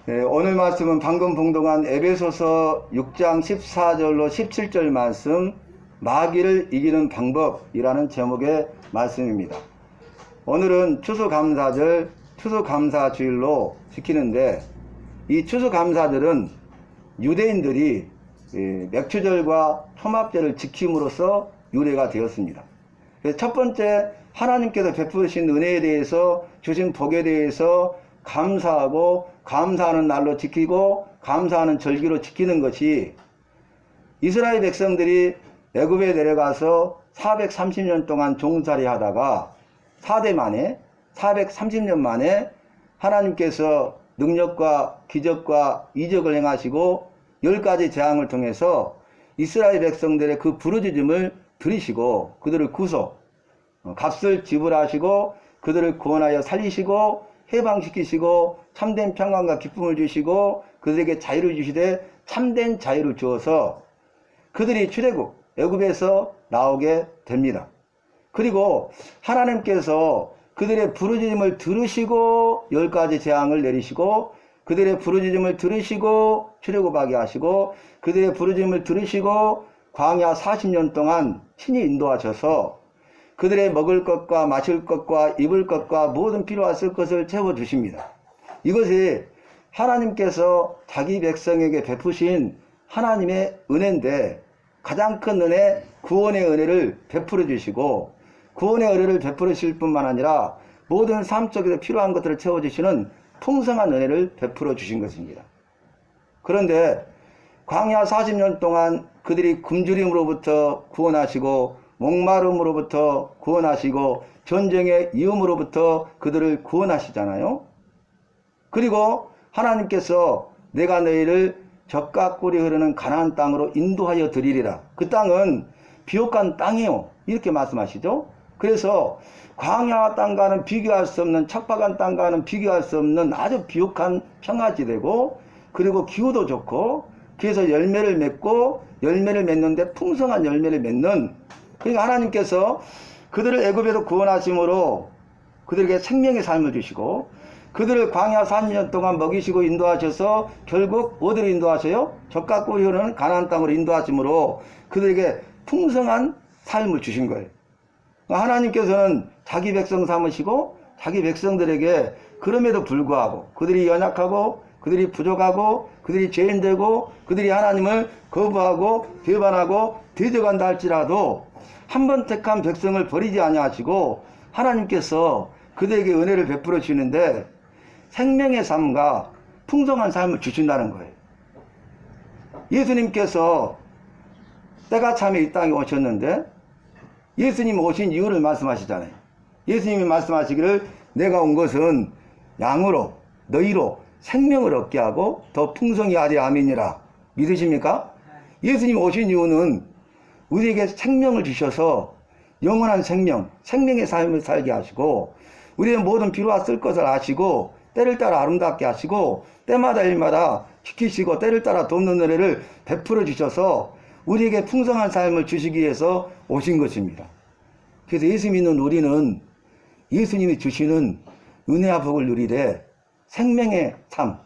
오늘 말씀은 방금 봉독한 에베소서 6장 14절로 17절 말씀, 마귀를 이기는 방법이라는 제목의 말씀입니다. 오늘은 추수감사절, 추수감사주일로 지키는데, 이 추수감사절은 유대인들이 맥추절과 초막절을 지킴으로써 유래가 되었습니다. 그래서 첫 번째, 하나님께서 베푸신 은혜에 대해서, 주신 복에 대해서 감사하고 감사하는 날로 지키고 감사하는 절기로 지키는 것이, 이스라엘 백성들이 애굽에 내려가서 430년 동안 종살이 하다가 4대 만에 430년 만에 하나님께서 능력과 기적과 이적을 행하시고 10가지 재앙을 통해서 이스라엘 백성들의 그 부르짖음을 들으시고 그들을 구속, 값을 지불하시고 그들을 구원하여 살리시고 해방시키시고 참된 평안과 기쁨을 주시고 그들에게 자유를 주시되 참된 자유를 주어서 그들이 출애굽 애굽에서 나오게 됩니다. 그리고 하나님께서 그들의 부르짖음을 들으시고 10가지 재앙을 내리시고 그들의 부르짖음을 들으시고 출애굽하게 하시고 그들의 부르짖음을 들으시고 광야 40년 동안 친히 인도하셔서 그들의 먹을 것과 마실 것과 입을 것과 모든 필요하실 것을 채워주십니다. 이것이 하나님께서 자기 백성에게 베푸신 하나님의 은혜인데, 가장 큰 은혜, 구원의 은혜를 베풀어 주시고 구원의 은혜를 베풀으실 뿐만 아니라 모든 삶 속에서 필요한 것들을 채워주시는 풍성한 은혜를 베풀어 주신 것입니다. 그런데 광야 40년 동안 그들이 굶주림으로부터 구원하시고 목마름으로부터 구원하시고 전쟁의 위험으로부터 그들을 구원하시잖아요. 그리고 하나님께서 내가 너희를 젖과 꿀이 흐르는 가나안 땅으로 인도하여 드리리라. 그 땅은 비옥한 땅이요, 이렇게 말씀하시죠. 그래서 광야 땅과는 비교할 수 없는, 척박한 땅과는 비교할 수 없는 아주 비옥한 평화지대고, 그리고 기후도 좋고, 그래서 열매를 맺고 열매를 맺는데 풍성한 열매를 맺는, 그러니까 하나님께서 그들을 애굽에서 구원하심으로 그들에게 생명의 삶을 주시고 그들을 광야 40년 동안 먹이시고 인도하셔서 결국 어디로 인도하셔요? 젖과 꿀이 흐르는 가나안 땅으로 인도하심으로 그들에게 풍성한 삶을 주신 거예요. 하나님께서는 자기 백성 삼으시고 자기 백성들에게 그럼에도 불구하고 그들이 연약하고 그들이 부족하고 그들이 죄인되고 그들이 하나님을 거부하고 배반하고 대적한다 할지라도 한 번 택한 백성을 버리지 아니하시고 하나님께서 그들에게 은혜를 베풀어 주시는데 생명의 삶과 풍성한 삶을 주신다는 거예요. 예수님께서 때가 참에 이 땅에 오셨는데 예수님 오신 이유를 말씀하시잖아요. 예수님이 말씀하시기를 내가 온 것은 양으로 너희로 생명을 얻게 하고 더 풍성히 하리 아멘이라. 믿으십니까? 예수님 오신 이유는 우리에게 생명을 주셔서 영원한 생명, 생명의 삶을 살게 하시고 우리의 모든 필요와 쓸 것을 아시고 때를 따라 아름답게 하시고 때마다 일마다 지키시고 때를 따라 돕는 은혜를 베풀어 주셔서 우리에게 풍성한 삶을 주시기 위해서 오신 것입니다. 그래서 예수 믿는 우리는 예수님이 주시는 은혜와 복을 누리되 생명의 삶,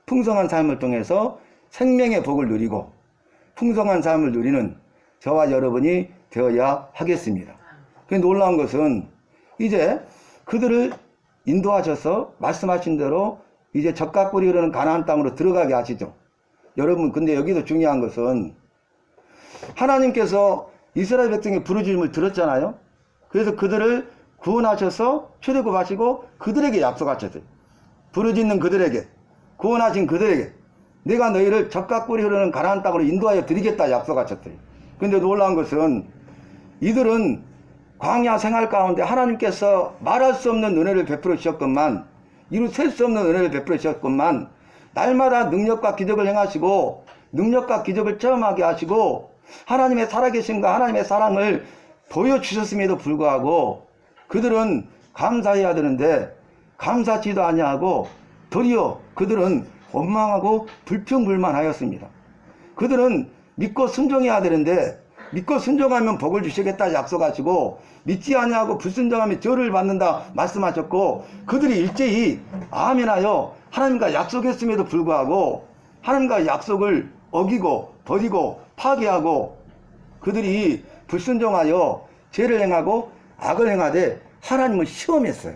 풍성한 삶을 통해서 생명의 복을 누리고 풍성한 삶을 누리는 저와 여러분이 되어야 하겠습니다. 그 놀라운 것은 이제 그들을 인도하셔서 말씀하신 대로 이제 젖과 꿀이 흐르는 가나안 땅으로 들어가게 하시죠. 여러분, 근데 여기도 중요한 것은 하나님께서 이스라엘 백성의 부르짖음을 들었잖아요. 그래서 그들을 구원하셔서 출애굽하시고 그들에게 약속하셨어요. 부르짖는 그들에게, 구원하신 그들에게 내가 너희를 젖과 꿀이 흐르는 가나안 땅으로 인도하여 드리겠다 약속하셨어요. 근데 놀라운 것은 이들은 광야 생활 가운데 하나님께서 말할 수 없는 은혜를 베풀어 주셨건만, 이루 셀 수 없는 은혜를 베풀어 주셨건만, 날마다 능력과 기적을 행하시고 능력과 기적을 체험하게 하시고 하나님의 살아계심과 하나님의 사랑을 보여주셨음에도 불구하고 그들은 감사해야 되는데 감사치도 아니하고 도리어 그들은 원망하고 불평불만하였습니다. 그들은 믿고 순종해야 되는데 믿고 순종하면 복을 주시겠다 약속하시고 믿지 아니하고 불순종하면 저를 받는다 말씀하셨고 그들이 일제히 아멘하여 하나님과 약속했음에도 불구하고 하나님과 약속을 어기고 버리고 파괴하고 그들이 불순종하여 죄를 행하고 악을 행하되 하나님을 시험했어요.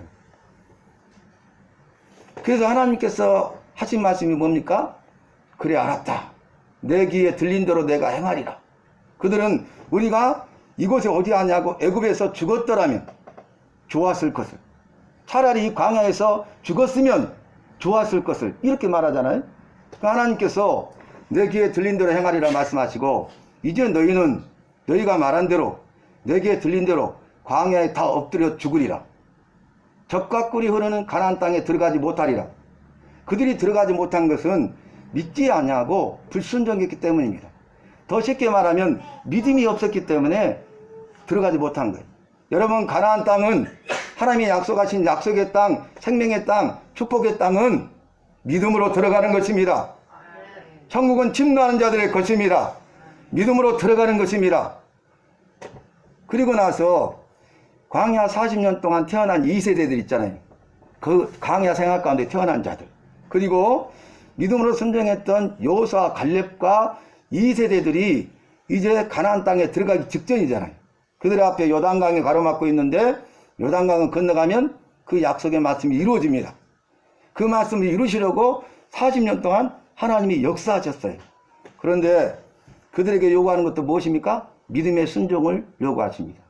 그래서 하나님께서 하신 말씀이 뭡니까? 그래 알았다. 내 귀에 들린 대로 내가 행하리라. 그들은 우리가 이곳에 어디 하냐고 애굽에서 죽었더라면 좋았을 것을, 차라리 이 광야에서 죽었으면 좋았을 것을 이렇게 말하잖아요. 하나님께서 내 귀에 들린 대로 행하리라 말씀하시고 이제 너희는 너희가 말한 대로 내 귀에 들린 대로 광야에 다 엎드려 죽으리라. 젖과 꿀이 흐르는 가나안 땅에 들어가지 못하리라. 그들이 들어가지 못한 것은 믿지 아니하고 불순종했기 때문입니다. 더 쉽게 말하면 믿음이 없었기 때문에 들어가지 못한 거예요. 여러분, 가나안 땅은 하나님이 약속하신 약속의 땅, 생명의 땅, 축복의 땅은 믿음으로 들어가는 것입니다. 천국은 침노하는 자들의 것입니다. 믿음으로 들어가는 것입니다. 그리고 나서 광야 40년 동안 태어난 2세대들 있잖아요. 그 광야 생활 가운데 태어난 자들. 그리고 믿음으로 순종했던 여호수아, 갈렙과 2세대들이 이제 가나안 땅에 들어가기 직전이잖아요. 그들 앞에 요단강이 가로막고 있는데 요단강을 건너가면 그 약속의 말씀이 이루어집니다. 그 말씀을 이루시려고 40년 동안 하나님이 역사하셨어요. 그런데 그들에게 요구하는 것도 무엇입니까? 믿음의 순종을 요구하십니다.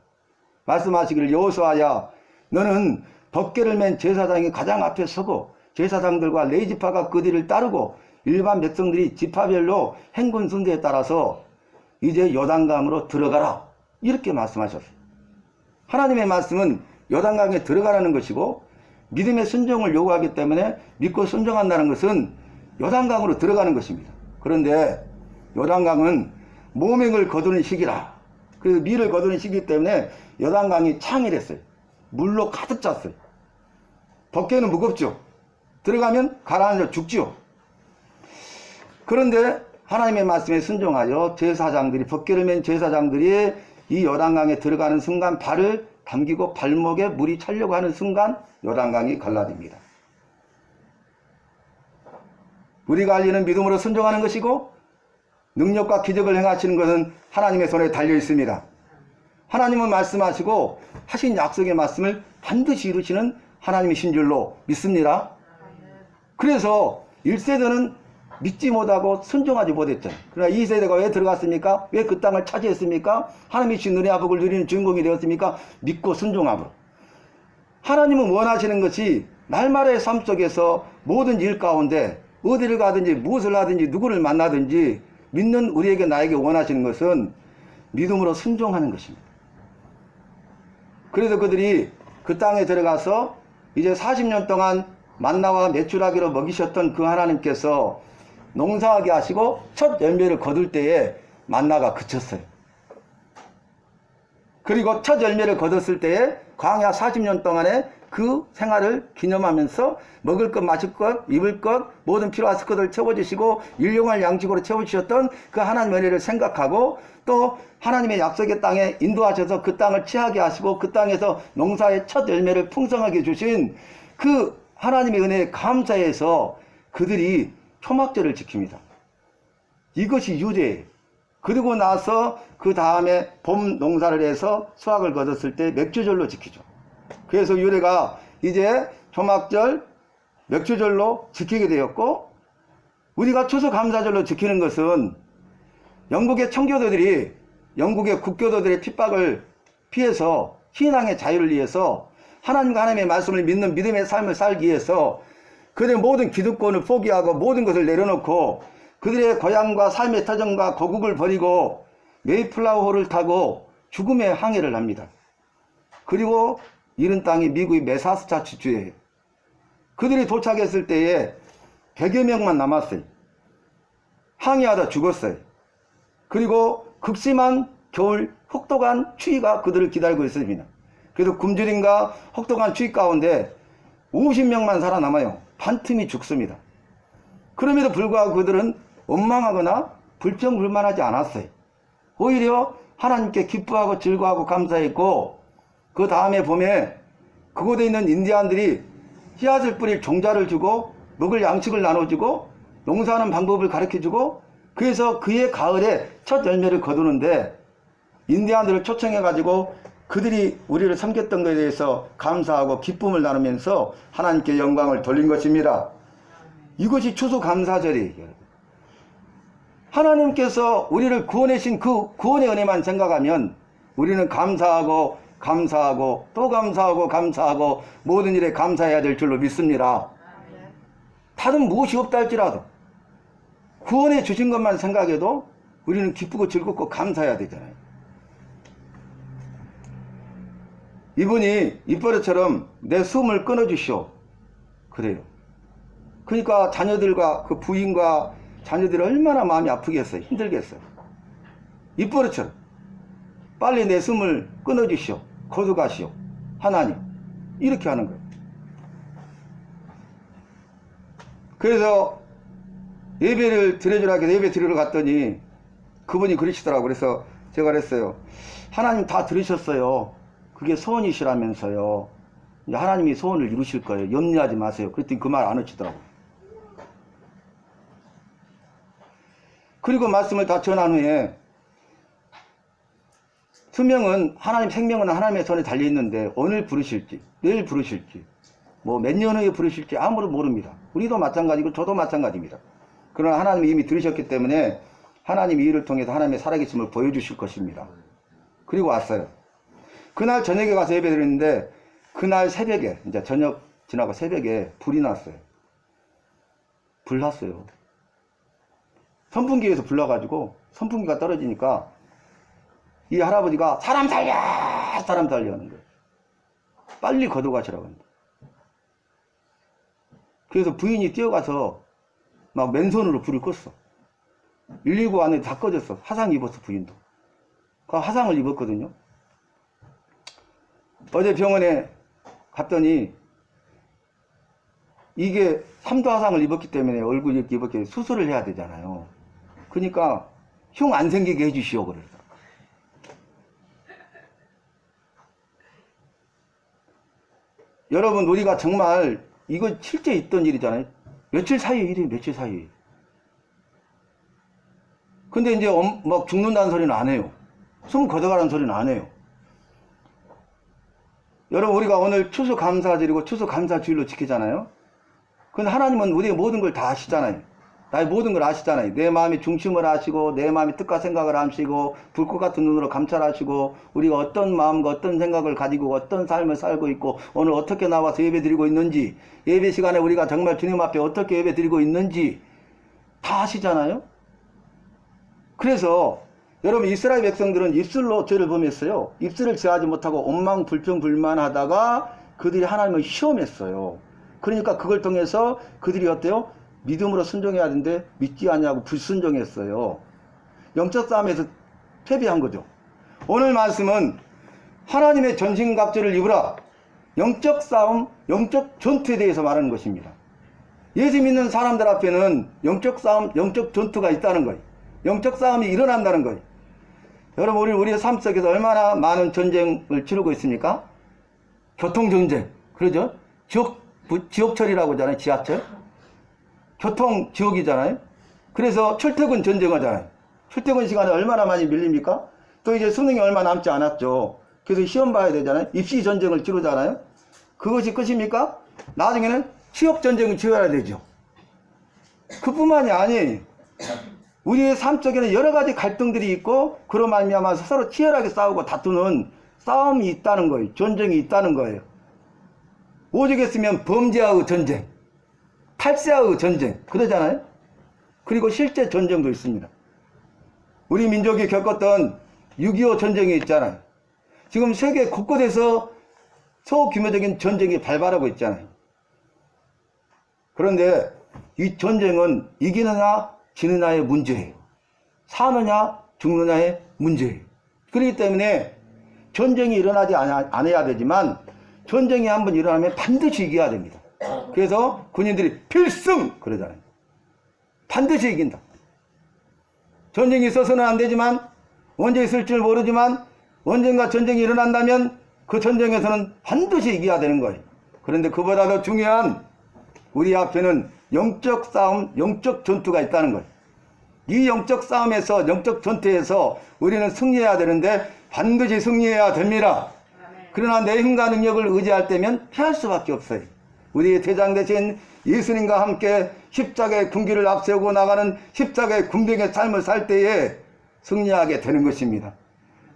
말씀하시기를 여호수아야 너는 덮개를 맨 제사장이 가장 앞에 서고 제사장들과 레위지파가 그 뒤를 따르고 일반 백성들이 지파별로 행군 순서에 따라서 이제 요단강으로 들어가라 이렇게 말씀하셨어요. 하나님의 말씀은 요단강에 들어가라는 것이고 믿음의 순종을 요구하기 때문에 믿고 순종한다는 것은 요단강으로 들어가는 것입니다. 그런데 요단강은 모맹을 거두는 시기라. 그래서 밀을 거두는 시기 때문에 요단강이 창일했어요. 물로 가득 찼어요. 덮개는 무겁죠. 들어가면 가라앉아 죽죠. 그런데 하나님의 말씀에 순종하여 제사장들이, 덮개를 맨 제사장들이 이 요단강에 들어가는 순간 발을 담기고 발목에 물이 차려고 하는 순간 요단강이 갈라집니다. 우리가 알리는 믿음으로 순종하는 것이고 능력과 기적을 행하시는 것은 하나님의 손에 달려 있습니다. 하나님은 말씀하시고 하신 약속의 말씀을 반드시 이루시는 하나님이신 줄로 믿습니다. 그래서 1세대는 믿지 못하고 순종하지 못했잖아요. 그러나 2세대가 왜 들어갔습니까? 왜 그 땅을 차지했습니까? 하나님이 주신 은혜와 복을 누리는 주인공이 되었습니까? 믿고 순종함으로. 하나님은 원하시는 것이 날마다의 삶 속에서 모든 일 가운데 어디를 가든지 무엇을 하든지 누구를 만나든지 믿는 우리에게 나에게 원하시는 것은 믿음으로 순종하는 것입니다. 그래서 그들이 그 땅에 들어가서 이제 40년 동안 만나와 메추라기로 먹이셨던 그 하나님께서 농사하게 하시고 첫 열매를 거둘 때에 만나가 그쳤어요. 그리고 첫 열매를 거뒀을 때에 광야 40년 동안의 그 생활을 기념하면서 먹을 것, 마실 것, 입을 것, 모든 필요한 것을 채워주시고 일용할 양식으로 채워주셨던 그 하나님의 은혜를 생각하고 또 하나님의 약속의 땅에 인도하셔서 그 땅을 취하게 하시고 그 땅에서 농사의 첫 열매를 풍성하게 주신 그 하나님의 은혜에 감사해서 그들이 초막절을 지킵니다. 이것이 유래예요. 그리고 나서 그 다음에 봄 농사를 해서 수확을 거뒀을 때 맥주절로 지키죠. 그래서 유래가 이제 초막절, 맥주절로 지키게 되었고 우리가 추수감사절로 지키는 것은 영국의 청교도들이 영국의 국교도들의 핍박을 피해서 신앙의 자유를 위해서 하나님과 하나님의 말씀을 믿는 믿음의 삶을 살기 위해서 그들의 모든 기득권을 포기하고 모든 것을 내려놓고 그들의 고향과 삶의 터전과 고국을 버리고 메이플라워호를 타고 죽음의 항해를 합니다. 그리고 이른 땅이 미국의 매사추세츠주예요. 그들이 도착했을 때에 100여 명만 남았어요. 항해하다 죽었어요. 그리고 극심한 겨울 혹독한 추위가 그들을 기다리고 있습니다. 그래서 굶주림과 혹독한 추위 가운데 50명만 살아남아요. 반틈이 죽습니다. 그럼에도 불구하고 그들은 원망하거나 불평불만하지 않았어요. 오히려 하나님께 기뻐하고 즐거워하고 감사했고, 그 다음에 봄에 그곳에 있는 인디안들이 씨앗을 뿌릴 종자를 주고 먹을 양식을 나눠주고 농사하는 방법을 가르쳐주고, 그래서 그해 가을에 첫 열매를 거두는데 인디안들을 초청해가지고 그들이 우리를 섬겼던 것에 대해서 감사하고 기쁨을 나누면서 하나님께 영광을 돌린 것입니다. 이것이 추수감사절이에요. 하나님께서 우리를 구원하신 그 구원의 은혜만 생각하면 우리는 감사하고 감사하고 또 감사하고 감사하고 모든 일에 감사해야 될 줄로 믿습니다. 다른 무엇이 없다 할지라도 구원해 주신 것만 생각해도 우리는 기쁘고 즐겁고 감사해야 되잖아요. 이분이 입버릇처럼 내 숨을 끊어주시오. 그래요. 그러니까 자녀들과 그 부인과 자녀들이 얼마나 마음이 아프겠어요. 힘들겠어요. 입버릇처럼 빨리 내 숨을 끊어주시오. 거두가시오. 하나님. 이렇게 하는 거예요. 그래서 예배를 드려주라 해서 예배 드리러 갔더니 그분이 그러시더라고요. 그래서 제가 그랬어요. 하나님 다 들으셨어요. 그게 소원이시라면서요. 이제 하나님이 소원을 이루실 거예요. 염려하지 마세요. 그랬더니 그 말 안 하시더라고요. 그리고 말씀을 다 전한 후에 수명은 하나님 생명은 하나님의 손에 달려있는데 오늘 부르실지 내일 부르실지 뭐 몇 년 후에 부르실지 아무도 모릅니다. 우리도 마찬가지고 저도 마찬가지입니다. 그러나 하나님이 이미 들으셨기 때문에 하나님이 이를 통해서 하나님의 살아계심을 보여주실 것입니다. 그리고 왔어요. 그날 저녁에 가서 예배 드렸는데 그날 새벽에 이제 저녁 지나고 새벽에 불이 났어요. 불 났어요. 선풍기에서 불나가지고 선풍기가 떨어지니까 이 할아버지가 사람 살려! 사람 살려 하는 거예요. 빨리 걷어가시라고 합니다. 그래서 부인이 뛰어가서 막 맨손으로 불을 껐어. 119 안에 다 꺼졌어. 화상 입었어, 부인도. 그 화상을 입었거든요. 어제 병원에 갔더니 이게 3도 화상을 입었기 때문에 얼굴 이렇게 입었기 수술을 해야 되잖아요. 그러니까 흉 안 생기게 해주시오 그래서. 여러분 우리가 정말 이거 실제 있던 일이잖아요. 며칠 사이에 일이 며칠 사이에. 근데 이제 막 죽는다는 소리는 안 해요. 숨 걷어가라는 소리는 안 해요. 여러분 우리가 오늘 추수감사절이고 추수감사주일로 지키잖아요. 근데 하나님은 우리의 모든 걸 다 아시잖아요. 나의 모든 걸 아시잖아요. 내 마음의 중심을 아시고 내 마음의 뜻과 생각을 아시고 불꽃 같은 눈으로 감찰하시고 우리가 어떤 마음과 어떤 생각을 가지고 어떤 삶을 살고 있고 오늘 어떻게 나와서 예배 드리고 있는지 예배 시간에 우리가 정말 주님 앞에 어떻게 예배 드리고 있는지 다 아시잖아요. 그래서 여러분 이스라엘 백성들은 입술로 죄를 범했어요. 입술을 제하지 못하고 원망 불평 불만하다가 그들이 하나님을 시험했어요. 그러니까 그걸 통해서 그들이 어때요? 믿음으로 순종해야 하는데 믿지 않냐고 불순종했어요. 영적 싸움에서 패배한 거죠. 오늘 말씀은 하나님의 전신갑주를 입으라. 영적 싸움, 영적 전투에 대해서 말하는 것입니다. 예수 믿는 사람들 앞에는 영적 싸움, 영적 전투가 있다는 거예요. 영적 싸움이 일어난다는 거예요. 여러분 우리의 삶 속에서 얼마나 많은 전쟁을 치르고 있습니까? 교통전쟁, 그러죠? 지옥철이라고 하잖아요. 지하철. 교통 지옥이잖아요. 그래서 출퇴근 전쟁하잖아요. 출퇴근 시간에 얼마나 많이 밀립니까? 또 이제 수능이 얼마 남지 않았죠. 그래서 시험 봐야 되잖아요. 입시 전쟁을 치르잖아요. 그것이 끝입니까? 나중에는 취업 전쟁을 치러야 되죠. 그뿐만이 아니에요. 우리의 삶 속에는 여러 가지 갈등들이 있고 그로 말미암아 서로 치열하게 싸우고 다투는 싸움이 있다는 거예요. 전쟁이 있다는 거예요. 오죽했으면 범죄와의 전쟁, 탈세와의 전쟁 그러잖아요. 그리고 실제 전쟁도 있습니다. 우리 민족이 겪었던 6.25 전쟁이 있잖아요. 지금 세계 곳곳에서 소규모적인 전쟁이 발발하고 있잖아요. 그런데 이 전쟁은 이기느냐 지느냐의 문제예요. 사느냐 죽느냐의 문제예요. 그렇기 때문에 전쟁이 일어나지 않아야 되지만 전쟁이 한번 일어나면 반드시 이겨야 됩니다. 그래서 군인들이 필승 그러잖아요. 반드시 이긴다. 전쟁이 있어서는 안 되지만 언제 있을 줄 모르지만 언젠가 전쟁이 일어난다면 그 전쟁에서는 반드시 이겨야 되는 거예요. 그런데 그보다 더 중요한 우리 앞에는 영적 싸움, 영적 전투가 있다는 거예요. 이 영적 싸움에서, 영적 전투에서 우리는 승리해야 되는데 반드시 승리해야 됩니다. 그러나 내 힘과 능력을 의지할 때면 피할 수밖에 없어요. 우리의 대장 되신 예수님과 함께 십자가의 군기를 앞세우고 나가는 십자가의 군병의 삶을 살 때에 승리하게 되는 것입니다.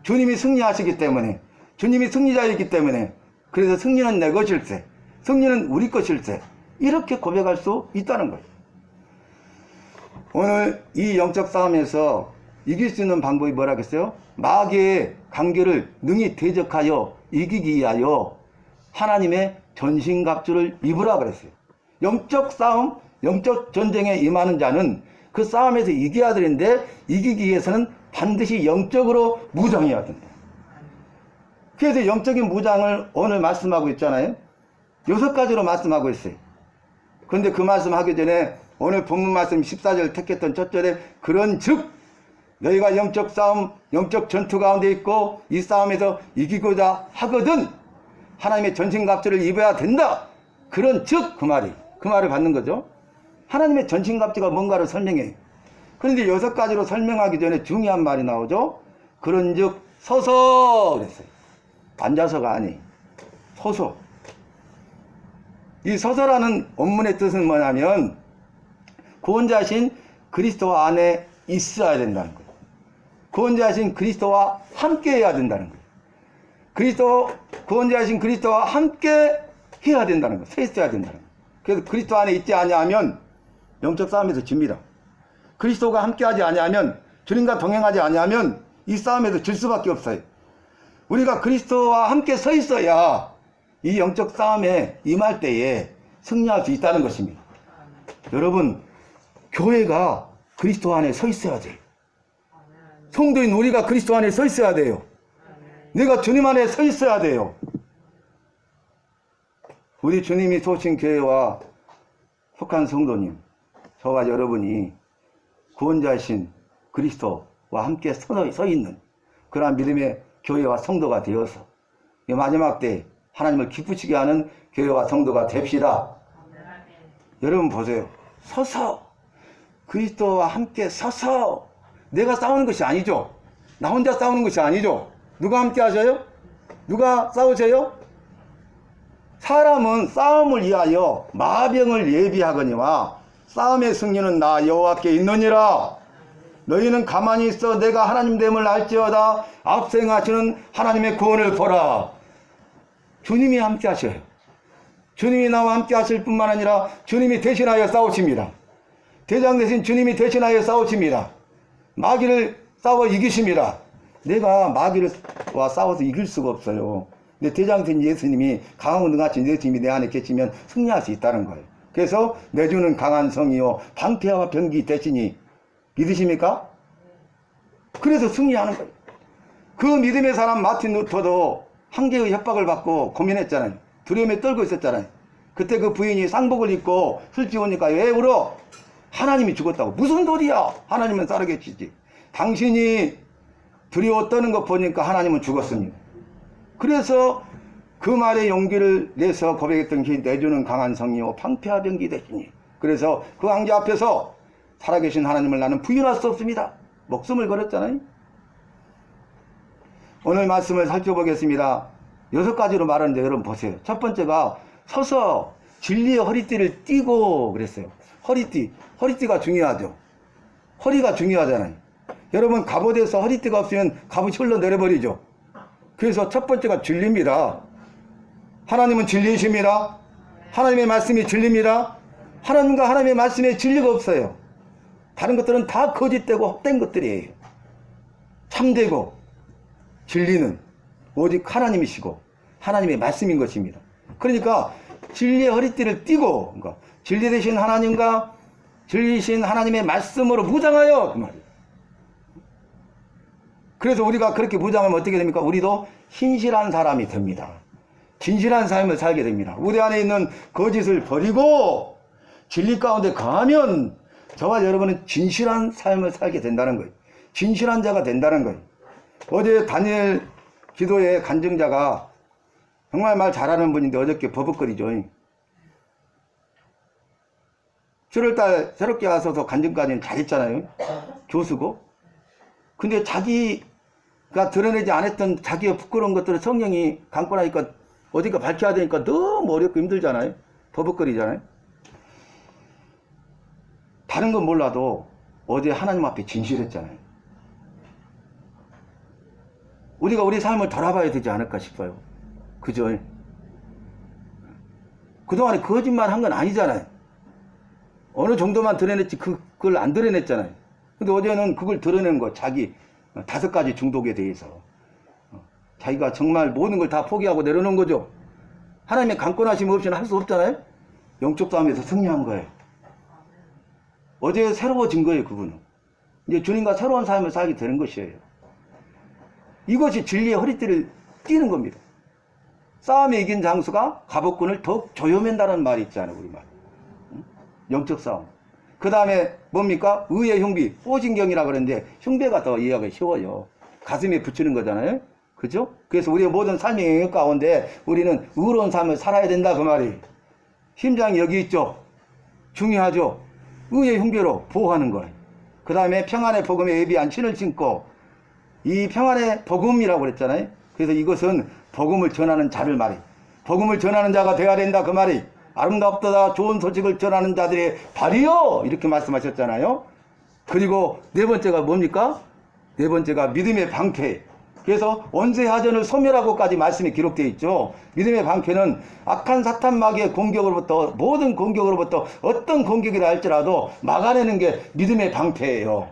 주님이 승리하시기 때문에, 주님이 승리자이기 때문에, 그래서 승리는 내 것일세, 승리는 우리 것일세, 이렇게 고백할 수 있다는 거예요. 오늘 이 영적 싸움에서 이길 수 있는 방법이 뭐라겠어요? 마귀의 관계를 능히 대적하여 이기기 위하여 하나님의 전신갑주를 입으라 그랬어요. 영적 싸움, 영적 전쟁에 임하는 자는 그 싸움에서 이겨야 되는데 이기기 위해서는 반드시 영적으로 무장해야 된다. 그래서 영적인 무장을 오늘 말씀하고 있잖아요. 6가지로 말씀하고 있어요. 그런데 그 말씀하기 전에 오늘 본문 말씀 14절 택했던 첫 절에 그런즉 너희가 영적 싸움, 영적 전투 가운데 있고 이 싸움에서 이기고자 하거든 하나님의 전신갑주를 입어야 된다. 그런즉 그 말을 받는 거죠. 하나님의 전신갑주가 뭔가를 설명해요. 그런데 6가지로 설명하기 전에 중요한 말이 나오죠. 그런즉 서서 그랬어요. 앉아서가 아니 서서. 이 서서라는 원문의 뜻은 뭐냐면 구원자신 그리스도 안에 있어야 된다는 거예요. 구원자신 그리스도와 함께 해야 된다는 거예요. 구원자신 그리스도와 함께 해야 된다는 거예요. 서 있어야 된다는 거예요. 그래서 그리스도 안에 있지 아니하면 영적 싸움에서 집니다. 그리스도가 함께 하지 아니하면, 주님과 동행하지 아니하면 이 싸움에서 질 수밖에 없어요. 우리가 그리스도와 함께 서 있어야 이 영적 싸움에 임할 때에 승리할 수 있다는 것입니다. 여러분, 교회가 그리스도 안에 서 있어야 돼요. 성도인 우리가 그리스도 안에 서 있어야 돼요. 내가 주님 안에 서 있어야 돼요. 우리 주님이 소신 교회와 속한 성도님, 저와 여러분이 구원자이신 그리스도와 함께 서 있는 그러한 믿음의 교회와 성도가 되어서 마지막 때 하나님을 기쁘시게 하는 교회와 성도가 됩시다. 여러분 보세요. 서서, 그리스도와 함께 서서, 내가 싸우는 것이 아니죠. 나 혼자 싸우는 것이 아니죠. 누가 함께 하셔요? 누가 싸우세요? 사람은 싸움을 위하여 마병을 예비하거니와 싸움의 승리는 나 여호와께 있느니라. 너희는 가만히 있어 내가 하나님 됨을 알지어다. 앞생하시는 하나님의 구원을 보라. 주님이 함께 하셔요. 주님이 나와 함께 하실 뿐만 아니라 주님이 대신하여 싸우십니다. 대장 대신 주님이 대신하여 싸우십니다. 마귀를 싸워 이기십니다. 내가 마귀와 싸워서 이길 수가 없어요. 근데 대장 대신 예수님이 강하고 능하신 예수님이 내 안에 계시면 승리할 수 있다는 거예요. 그래서 내주는 강한 성이요 방패와 병기 대신이 믿으십니까? 그래서 승리하는 거예요. 그 믿음의 사람 마틴 루터도 한계의 협박을 받고 고민했잖아요. 두려움에 떨고 있었잖아요. 그때 그 부인이 쌍복을 입고 슬피 오니까 왜 울어? 하나님이 죽었다고. 무슨 소리야? 하나님은 살아계시지. 당신이 두려워 떠는 것 보니까 하나님은 죽었습니다. 그래서 그 말에 용기를 내서 고백했던 게 내주는 강한 성이요 방패와 병기 대신이. 그래서 그 황제 앞에서 살아계신 하나님을 나는 부인할 수 없습니다. 목숨을 걸었잖아요. 오늘 말씀을 살펴보겠습니다. 6가지로 말하는데 여러분 보세요. 첫 번째가 서서 진리의 허리띠를 띠고 그랬어요. 허리띠가 중요하죠. 허리가 중요하잖아요. 여러분 갑옷에서 허리띠가 없으면 갑옷이 흘러내려버리죠. 그래서 첫 번째가 진리입니다. 하나님은 진리이십니다. 하나님의 말씀이 진리입니다. 하나님과 하나님의 말씀에 진리가 없어요. 다른 것들은 다 거짓되고 헛된 것들이에요. 참되고 진리는 오직 하나님이시고 하나님의 말씀인 것입니다. 그러니까 진리의 허리띠를 띠고, 그러니까 진리 되신 하나님과 진리신 하나님의 말씀으로 무장하여 그 말이에요. 그래서 우리가 그렇게 무장하면 어떻게 됩니까? 우리도 신실한 사람이 됩니다. 진실한 삶을 살게 됩니다. 우리 안에 있는 거짓을 버리고 진리 가운데 거하면 저와 여러분은 진실한 삶을 살게 된다는 거예요. 진실한 자가 된다는 거예요. 어제 다니엘 기도의 간증자가 정말 말 잘하는 분인데 어저께 버벅거리죠. 7월달 새롭게 와서도 간증까지는 잘했잖아요. 교수고. 근데 자기가 드러내지 않았던 자기의 부끄러운 것들을 성령이 감고 나니까 어디가 밝혀야 되니까 너무 어렵고 힘들잖아요. 버벅거리잖아요. 다른 건 몰라도 어제 하나님 앞에 진실했잖아요. 우리가 우리 삶을 돌아봐야 되지 않을까 싶어요. 그죠? 그동안에 거짓말 한 건 아니잖아요. 어느 정도만 드러냈지 그걸 안 드러냈잖아요. 근데 어제는 그걸 드러낸 거, 자기 5가지 중독에 대해서 자기가 정말 모든 걸 다 포기하고 내려놓은 거죠. 하나님의 강권하심 없이는 할 수 없잖아요. 영적 싸움에서 승리한 거예요. 어제 새로워진 거예요. 그분은 이제 주님과 새로운 삶을 살게 되는 것이에요. 이것이 진리의 허리띠를 띠는 겁니다. 싸움에 이긴 장수가 갑옷끈을 더욱 조여맨다는 말이 있잖아요. 우리말. 영적 싸움. 그 다음에 뭡니까? 의의 흉비, 오신경이라 그러는데 흉배가 더 이해하기 쉬워요. 가슴에 붙이는 거잖아요. 그죠? 그래서 우리의 모든 삶의 영역 가운데 우리는 의로운 삶을 살아야 된다 그 말이. 심장이 여기 있죠. 중요하죠. 의의 흉배로 보호하는 거예요. 그 다음에 평안의 복음에 예비한 신을 신고, 이 평안의 복음이라고 그랬잖아요. 그래서 이것은 복음을 전하는 자를 말이. 복음을 전하는 자가 되어야 된다 그 말이. 아름답도다 좋은 소식을 전하는 자들의 발이요 이렇게 말씀하셨잖아요. 그리고 네 번째가 뭡니까? 네 번째가 믿음의 방패. 그래서 원죄하전을 소멸하고까지 말씀이 기록되어 있죠. 믿음의 방패는 악한 사탄 마귀의 공격으로부터, 모든 공격으로부터 어떤 공격이라 할지라도 막아내는 게 믿음의 방패예요.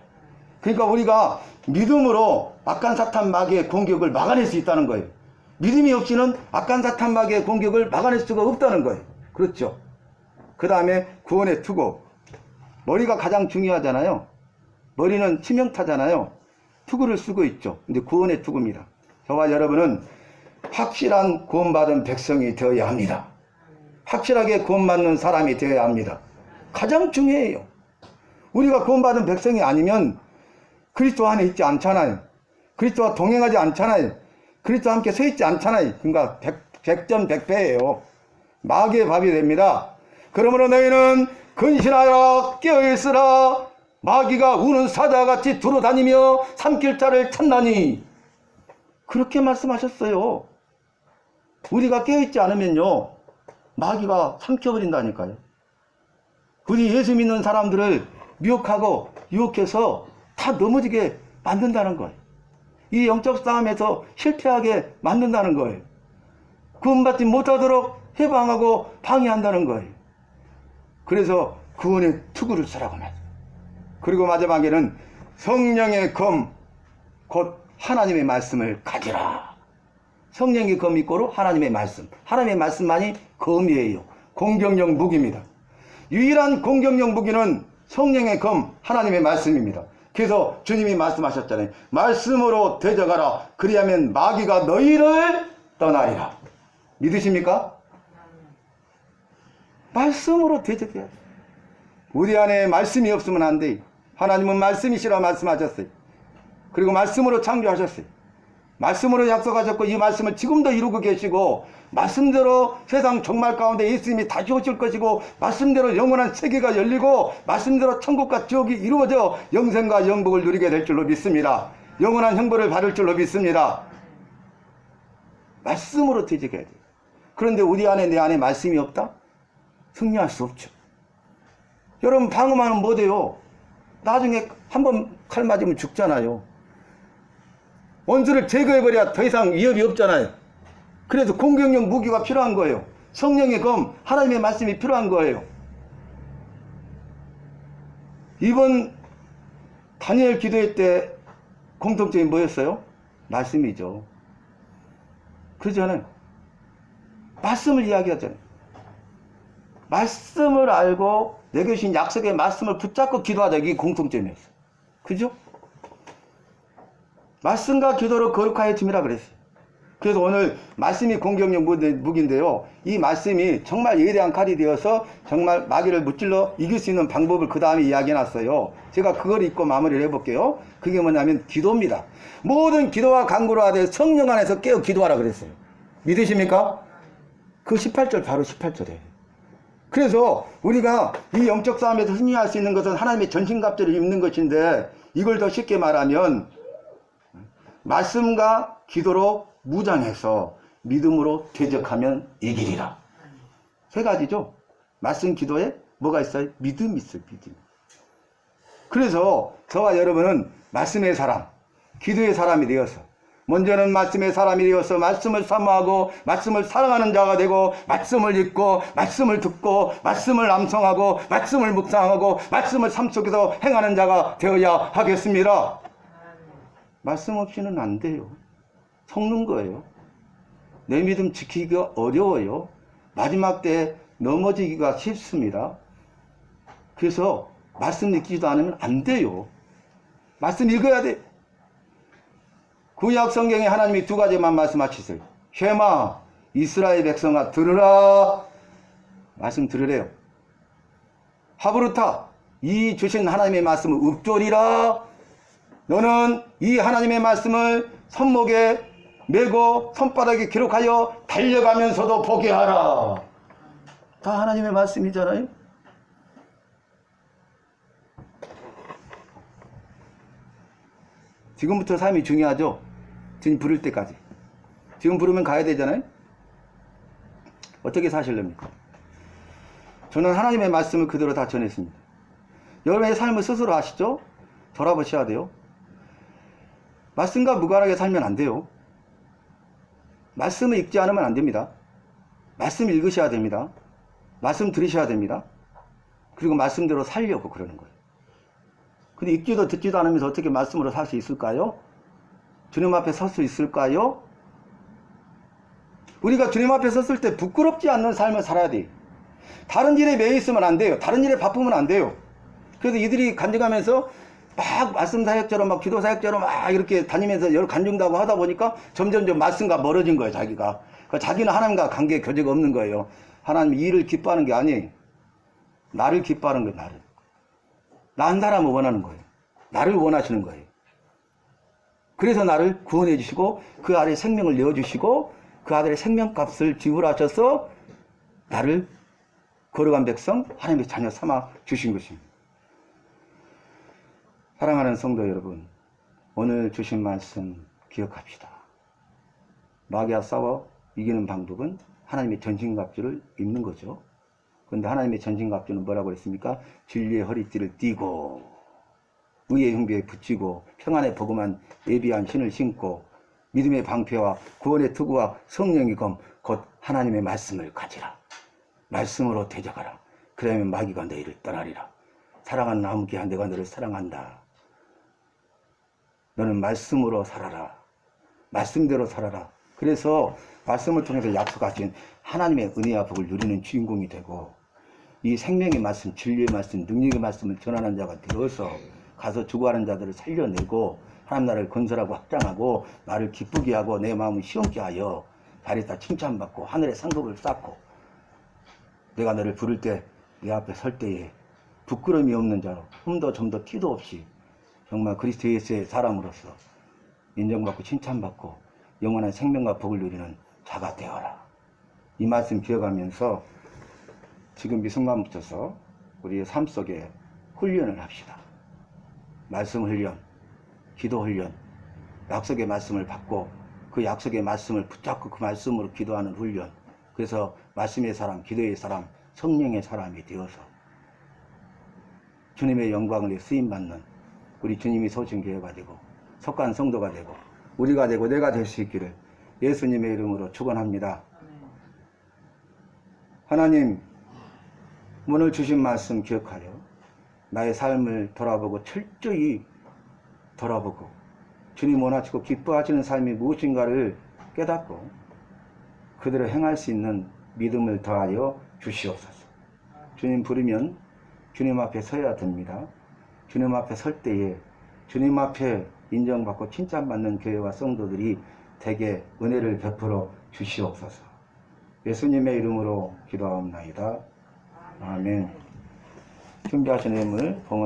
그러니까 우리가 믿음으로 악한 사탄 마귀의 공격을 막아낼 수 있다는 거예요. 믿음이 없이는 악한 사탄 마귀의 공격을 막아낼 수가 없다는 거예요. 그렇죠. 그 다음에 구원의 투구. 머리가 가장 중요하잖아요. 머리는 치명타잖아요. 투구를 쓰고 있죠. 근데 구원의 투구입니다. 저와 여러분은 확실한 구원받은 백성이 되어야 합니다. 확실하게 구원받는 사람이 되어야 합니다. 가장 중요해요. 우리가 구원받은 백성이 아니면 그리스도 안에 있지 않잖아요. 그리스도와 동행하지 않잖아요. 그리스도와 함께 서 있지 않잖아요. 그러니까 백전백패예요. 마귀의 밥이 됩니다. 그러므로 너희는 근신하여 깨어있으라. 마귀가 우는 사자같이 두루다니며 삼킬 자를 찾나니. 그렇게 말씀하셨어요. 우리가 깨어있지 않으면요 마귀가 삼켜버린다니까요. 우리 예수 믿는 사람들을 미혹하고 유혹해서 다 넘어지게 만든다는 거예요. 이 영적 싸움에서 실패하게 만든다는 거예요. 구원받지 못하도록 해방하고 방해한다는 거예요. 그래서 구원의 투구를 쓰라고 말이에요. 그리고 마지막에는 성령의 검, 곧 하나님의 말씀을 가지라. 성령의 검이 고로 하나님의 말씀. 하나님의 말씀만이 검이에요. 공격용 무기입니다. 유일한 공격용 무기는 성령의 검, 하나님의 말씀입니다. 그래서 주님이 말씀하셨잖아요. 말씀으로 대적하라. 그리하면 마귀가 너희를 떠나리라. 믿으십니까? 말씀으로 대적해야 돼. 우리 안에 말씀이 없으면 안 돼. 하나님은 말씀이시라 말씀하셨어요. 그리고 말씀으로 창조하셨어요. 말씀으로 약속하셨고 이 말씀을 지금도 이루고 계시고, 말씀대로 세상 종말 가운데 예수님이 다시 오실 것이고, 말씀대로 영원한 세계가 열리고, 말씀대로 천국과 지옥이 이루어져 영생과 영복을 누리게 될 줄로 믿습니다. 영원한 형벌을 받을 줄로 믿습니다. 말씀으로 대적해야 돼요. 그런데 우리 안에, 내 안에 말씀이 없다? 승리할 수 없죠. 여러분 방어하면 뭐 돼요? 나중에 한번 칼 맞으면 죽잖아요. 원수를 제거해버려야 더 이상 위협이 없잖아요. 그래서 공격용 무기가 필요한 거예요. 성령의 검, 하나님의 말씀이 필요한 거예요. 이번 다니엘 기도회 때 공통점이 뭐였어요? 말씀이죠. 그러잖아요. 말씀을 이야기하잖아요. 말씀을 알고 내게 주신 약속의 말씀을 붙잡고 기도하자. 이게 공통점이었어요. 그죠? 말씀과 기도로 거룩하여짐이라 그랬어요. 그래서 오늘 말씀이 공격력 무기인데요. 이 말씀이 정말 예대한 칼이 되어서 정말 마귀를 무찔러 이길 수 있는 방법을 그 다음에 이야기해놨어요. 제가 그걸 읽고 마무리를 해볼게요. 그게 뭐냐면 기도입니다. 모든 기도와 간구를 하되 성령 안에서 깨어 기도하라 그랬어요. 믿으십니까? 그 18절 바로 18절이에요. 그래서 우리가 이 영적 싸움에서 승리할 수 있는 것은 하나님의 전신갑주를 입는 것인데, 이걸 더 쉽게 말하면 말씀과 기도로 무장해서 믿음으로 대적하면 이기리라. 세 가지죠. 말씀, 기도에 뭐가 있어요? 믿음이 있어요. 믿음. 그래서 저와 여러분은 말씀의 사람, 기도의 사람이 되어서, 먼저는 말씀의 사람이 되어서 말씀을 사모하고 말씀을 사랑하는 자가 되고, 말씀을 읽고 말씀을 듣고 말씀을 암송하고 말씀을 묵상하고 말씀을 삶 속에서 행하는 자가 되어야 하겠습니다. 말씀 없이는 안 돼요. 속는 거예요. 내 믿음 지키기가 어려워요. 마지막 때 넘어지기가 쉽습니다. 그래서 말씀 읽지도 않으면 안 돼요. 말씀 읽어야 돼. 구약 성경에 하나님이 두 가지만 말씀하셨어요. 쉐마, 이스라엘 백성아 들으라. 말씀 들으래요. 하브루타, 이 주신 하나님의 말씀을 읊조리라. 너는 이 하나님의 말씀을 손목에 메고 손바닥에 기록하여 달려가면서도 보게 하라. 다 하나님의 말씀이잖아요. 지금부터 삶이 중요하죠. 주님 부를 때까지. 지금 부르면 가야 되잖아요. 어떻게 사실랍니까? 저는 하나님의 말씀을 그대로 다 전했습니다. 여러분의 삶을 스스로 아시죠? 돌아보셔야 돼요. 말씀과 무관하게 살면 안 돼요. 말씀을 읽지 않으면 안 됩니다. 말씀 읽으셔야 됩니다. 말씀 들으셔야 됩니다. 그리고 말씀대로 살려고 그러는 거예요. 근데 읽지도 듣지도 않으면서 어떻게 말씀으로 살 수 있을까요? 주님 앞에 설 수 있을까요? 우리가 주님 앞에 섰을 때 부끄럽지 않는 삶을 살아야 돼요. 다른 일에 매여 있으면 안 돼요. 다른 일에 바쁘면 안 돼요. 그래서 이들이 간증하면서 막 말씀 사역자로 막 기도 사역자로 막 이렇게 다니면서 여러 간증도 하고 하다 보니까 점점점 말씀과 멀어진 거예요. 자기가. 자기는 하나님과 관계 교제가 없는 거예요. 하나님 일을 기뻐하는 게 아니에요. 나를 기뻐하는 거예요. 나를. 나 한 사람을 원하는 거예요. 나를 원하시는 거예요. 그래서 나를 구원해 주시고 그 아래 생명을 내어주시고 그 아들의 생명값을 지불하셔서 나를 거룩한 백성 하나님의 자녀 삼아 주신 것입니다. 사랑하는 성도 여러분, 오늘 주신 말씀 기억합시다. 마귀와 싸워 이기는 방법은 하나님의 전신갑주를 입는 거죠. 그런데 하나님의 전신갑주는 뭐라고 했습니까? 진리의 허리띠를 띠고 의의 흉배에 붙이고 평안의 복음한 예비한 신을 신고 믿음의 방패와 구원의 투구와 성령의 검 곧 하나님의 말씀을 가지라. 말씀으로 대적하라. 그러면 마귀가 너희를 떠나리라. 사랑하는 아무개야 내가 너를 사랑한다. 너는 말씀으로 살아라. 말씀대로 살아라. 그래서 말씀을 통해서 약속하신 하나님의 은혜와 복을 누리는 주인공이 되고 이 생명의 말씀, 진리의 말씀, 능력의 말씀을 전하는 자가 되어서 가서 죽어가는 자들을 살려내고 하나님 나라를 건설하고 확장하고 나를 기쁘게 하고 내 마음을 시원케 하여 자리에다 칭찬받고 하늘의 상급을 쌓고 내가 너를 부를 때 내 앞에 설 때에 부끄러움이 없는 자로 흠도 점도 티도 없이 정말 그리스도 예수의 사람으로서 인정받고 칭찬받고 영원한 생명과 복을 누리는 자가 되어라. 이 말씀 기억하면서 지금 이 순간부터서 우리의 삶 속에 훈련을 합시다. 말씀 훈련, 기도 훈련, 약속의 말씀을 받고 그 약속의 말씀을 붙잡고 그 말씀으로 기도하는 훈련. 그래서 말씀의 사람, 기도의 사람, 성령의 사람이 되어서 주님의 영광을 쓰임받는 우리 주님이 소신 교회가 되고 속한 성도가 되고 우리가 되고 내가 될 수 있기를 예수님의 이름으로 축원합니다. 하나님, 오늘 주신 말씀 기억하여 나의 삶을 돌아보고 철저히 돌아보고 주님 원하시고 기뻐하시는 삶이 무엇인가를 깨닫고 그대로 행할 수 있는 믿음을 더하여 주시옵소서. 주님 부르면 주님 앞에 서야 됩니다. 주님 앞에 설 때에 주님 앞에 인정받고 칭찬받는 교회와 성도들이 되게 은혜를 베풀어 주시옵소서. 예수님의 이름으로 기도하옵나이다. 아멘. 준비하신 예물 봉헌